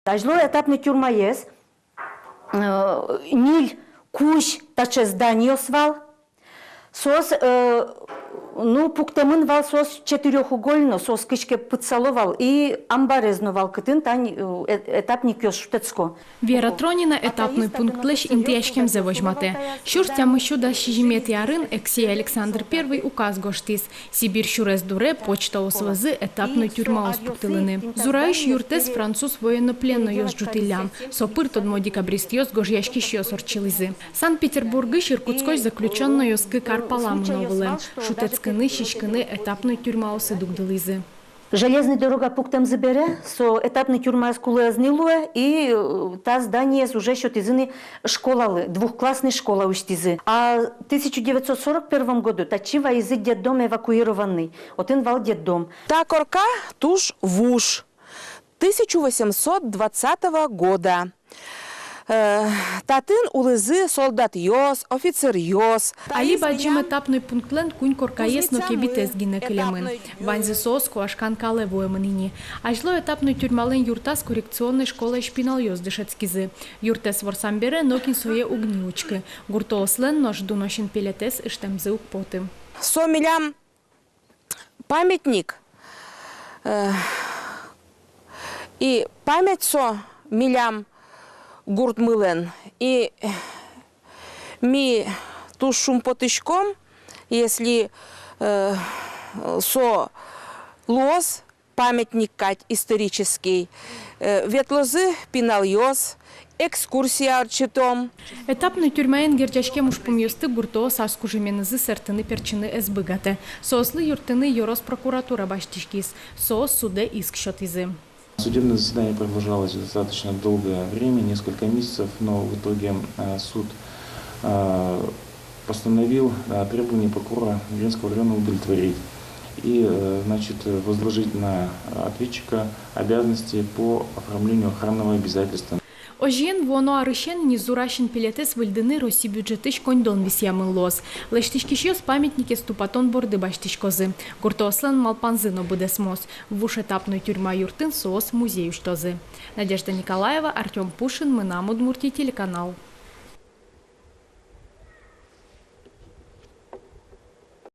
Ажло этапный тюрьма есть. Ниль кущ таче здание свал. Сос, пуктамын вал сос четырехугольно, сос кышке подсаловал и амбарезнувал кытын тань этапник ёс шутецко. Вера Тронина этапный пункт леш интияшкем завожмате. Шурстям щуда шижимет ярын экси Александр I указ гоштис. Сибирь шурез дуре почта освазы этапной тюрьма оспуктылыны. Зураиш юртес француз военнопленно ёс жутылям. Сопыр тодмо декабрист ёс гожьяшки ёс орчилызы. Санкт-Петербургыш Иркутской заключенно ёс Карпаламы новылы. Шутецканы, шишканы этапной тюрьма осы дугдылызы. Железная дорога пуктам забере, со этапной тюрьма скулы азнилуе, и та здание уже счетизыны школалы, двухклассная школа уштизы. А в 1941 году тачива из детдом эвакуированный. Один вал детдом. Та корка туж вуш 1820 года. Татын улызы солдат йос, офицер йос. Али баджим этапный пунктлен кунь коркаес но кебитез гине килемын. Ванзы сос куашкан кале воемынини. Ажло этапный тюрьмален юртас коррекционной школы шпинал йос дышецкизы. Юртес ворсамбере нокин сое угниучки. Гуртоослен нож дуношин пилетес иштемзы укпоты. Со милям памятник. И память со милям гурт мылен. И ми тушум потышком, если со лоз, памятник кать исторический, ветлозы пинал йос, экскурсия арчитом. Этапный тюрьмаен герчашкем ушпум ёсты гурто саску жеменызы сертыны перчины эсбыгаты. Сослы юртыны Йорос прокуратура баштишкис, сос суде иск счетизы. Судебное заседание продолжалось достаточно долгое время, несколько месяцев, но в итоге суд постановил требования прокурора Венского района удовлетворить и возложить на ответчика обязанности по оформлению охранного обязательства. Ожен воно арышен низурашин пилетес выльдыны Росси бюджетыш кондон висьямын лос. Лештишкишёс памятники ступатон борды баштишкозы. Гуртоослен малпанзыно будесмос. Вуш этапной тюрьма юртын соос музею штозы. Надежда Николаева, Артем Пушин, Мынам Удмуртия, телеканал.